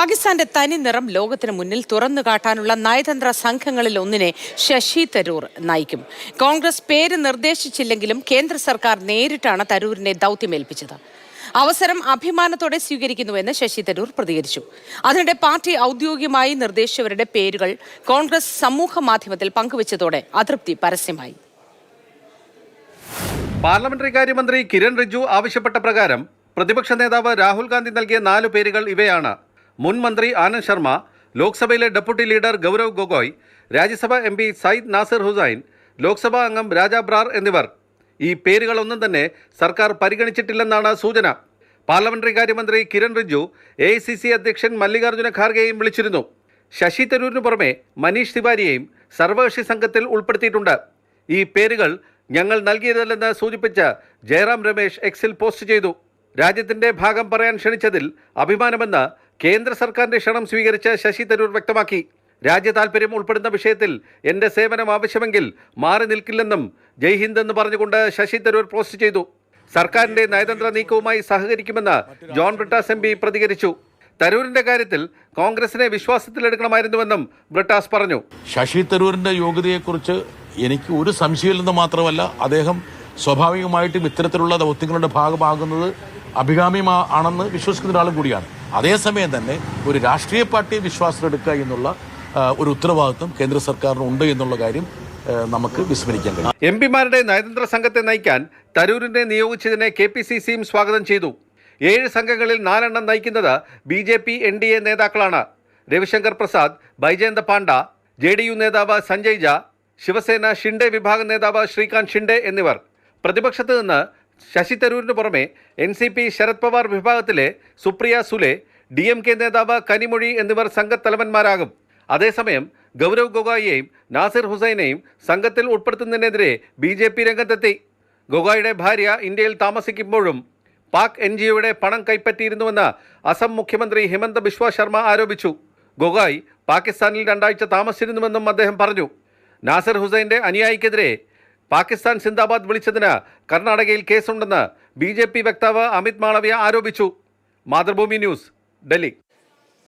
പാകിസ്ഥാന്റെ തനി നിറം ലോകത്തിന് മുന്നിൽ തുറന്നു കാട്ടാനുള്ള നയതന്ത്ര സംഘങ്ങളിൽ ഒന്നിനെ ശശി തരൂർ നയിക്കും. കോൺഗ്രസ് പേര് നിർദ്ദേശിച്ചില്ലെങ്കിലും കേന്ദ്ര സർക്കാർ നേരിട്ടാണ് തരൂരിനെ ദൌത്യമേൽപ്പിച്ചത്. അവസരം അഭിമാനത്തോടെ സ്വീകരിക്കുന്നുവെന്ന് ശശി തരൂർ പ്രതികരിച്ചു. അതിനിടെ പാർട്ടി ഔദ്യോഗികമായി നിർദ്ദേശിച്ചവരുടെ പേരുകൾ കോൺഗ്രസ് സമൂഹ മാധ്യമത്തിൽ പങ്കുവച്ചതോടെ അതൃപ്തി പരസ്യമായി. പാർലമെന്ററി കാര്യമന്ത്രി കിരൺ റിജ്ജു ആവശ്യപ്പെട്ട പ്രകാരം പ്രതിപക്ഷ നേതാവ് രാഹുൽ ഗാന്ധി നൽകിയ 4 പേരുകൾ ഇവയാണ്. മുൻ മന്ത്രി ആനന്ദ് ശർമ്മ, ലോക്സഭയിലെ deputy leader Gaurav Gogoi, Rajya Sabha MP Syed Nasir Hussain, Lok Sabha അംഗം രാജ ബ്രാർ എന്നിവർ. ഈ പേരുകളൊന്നും തന്നെ സർക്കാർ പരിഗണിച്ചിട്ടില്ലെന്നാണ് സൂചന. പാർലമെന്ററി കാര്യമന്ത്രി കിരൺ റിജ്ജു AICC അധ്യക്ഷൻ മല്ലികാർജ്ജുന ഖാർഗെയും വിളിച്ചിരുന്നു. ശശി തരൂരിന് പുറമെ മനീഷ് തിവാരിയെയും സർവകക്ഷി സംഘത്തിൽ ഉൾപ്പെടുത്തിയിട്ടുണ്ട്. ഈ പേരുകൾ ഞങ്ങൾ നൽകിയതല്ലെന്ന് സൂചിപ്പിച്ച് ജയറാം രമേശ് എക്സിൽ പോസ്റ്റ് ചെയ്തു. രാജ്യത്തിന്റെ ഭാഗം പറയാൻ ക്ഷണിച്ചതിൽ അഭിമാനമെന്ന് കേന്ദ്ര സർക്കാരിന്റെ ക്ഷണം സ്വീകരിച്ച് ശശി തരൂർ വ്യക്തമാക്കി. രാജ്യ താൽപര്യം ഉൾപ്പെടുന്ന വിഷയത്തിൽ എന്റെ സേവനം ആവശ്യമെങ്കിൽ മാറി നിൽക്കില്ലെന്നും ജയ് ഹിന്ദ് എന്ന് പറഞ്ഞുകൊണ്ട് ശശി തരൂർ പോസ്റ്റ് ചെയ്തു. സർക്കാരിന്റെ നയതന്ത്ര നീക്കവുമായി സഹകരിക്കുമെന്ന് ജോൺ ബ്രിട്ടാസ് MP പ്രതികരിച്ചു. തരൂരിന്റെ കാര്യത്തിൽ കോൺഗ്രസിനെ വിശ്വാസത്തിലെടുക്കണമായിരുന്നുവെന്നും ബ്രിട്ടാസ് പറഞ്ഞു. ശശി തരൂരിന്റെ യോഗ്യതയെക്കുറിച്ച് എനിക്ക് ഒരു സംശയമില്ലെന്ന് മാത്രമല്ല, അദ്ദേഹം സ്വാഭാവികമായിട്ടും ഇത്തരത്തിലുള്ള ദൗത്യങ്ങളുടെ ഭാഗമാകുന്നത് അഭികാമ്യമാണെന്ന് വിശ്വസിക്കുന്ന ഒരാളും കൂടിയാണ്. അതേസമയം തന്നെ ഒരു രാഷ്ട്രീയ പാർട്ടിയെ വിശ്വാസത്തിലെടുക്കുക എന്നുള്ള ഒരു ഉത്തരവാദിത്വം കേന്ദ്ര സർക്കാരിന് ഉണ്ട് എന്നുള്ള കാര്യം നമുക്ക് വിസ്മരിക്കാൻ കഴിയും. MP-മാരുടെ നയതന്ത്ര സംഘത്തെ നയിക്കാൻ തരൂരിനെ നിയോഗിച്ചതിനെ KPCCയും സ്വാഗതം ചെയ്തു. 7 സംഘങ്ങളിൽ 4 എണ്ണം നയിക്കുന്നത് BJP NDA നേതാക്കളാണ്. രവിശങ്കർ പ്രസാദ്, ബൈജയന്ത പാണ്ഡ, JDU നേതാവ് സഞ്ജയ് ജ, ശിവസേന ഷിൻഡെ വിഭാഗം നേതാവ് ശ്രീകാന്ത് ഷിൻഡെ എന്നിവർ. പ്രതിപക്ഷത്ത് നിന്ന് ശശി തരൂരിന് പുറമെ NCP ശരത് പവാർ വിഭാഗത്തിലെ സുപ്രിയ സുലെ, DMK നേതാവ് കനിമൊഴി എന്നിവർ സംഘത്തലവന്മാരാകും. അതേസമയം ഗൗരവ് ഗൊഗോയിയെയും നാസിർ ഹുസൈനെയും സംഘത്തിൽ ഉൾപ്പെടുത്തുന്നതിനെതിരെ BJP രംഗത്തെത്തി. ഗൊഗോയുടെ ഭാര്യ ഇന്ത്യയിൽ താമസിക്കുമ്പോഴും പാക് NGOയുടെ പണം കൈപ്പറ്റിയിരുന്നുവെന്ന് അസം മുഖ്യമന്ത്രി ഹിമന്ത ബിശ്വ ശർമ്മ ആരോപിച്ചു. ഗൊഗോയ് പാകിസ്ഥാനിൽ 2 ആഴ്ച താമസിച്ചിരുന്നുവെന്നും അദ്ദേഹം പറഞ്ഞു. നാസിർ ഹുസൈൻ്റെ അനുയായിക്കെതിരെ പാകിസ്ഥാൻ സിന്ദാബാദ് വിളിച്ചതിന് കർണാടകയിൽ കേസുണ്ടെന്ന് BJP വക്താവ് അമിത് മാളവ്യ ആരോപിച്ചു. മാതൃഭൂമി ന്യൂസ്, ഡൽഹി.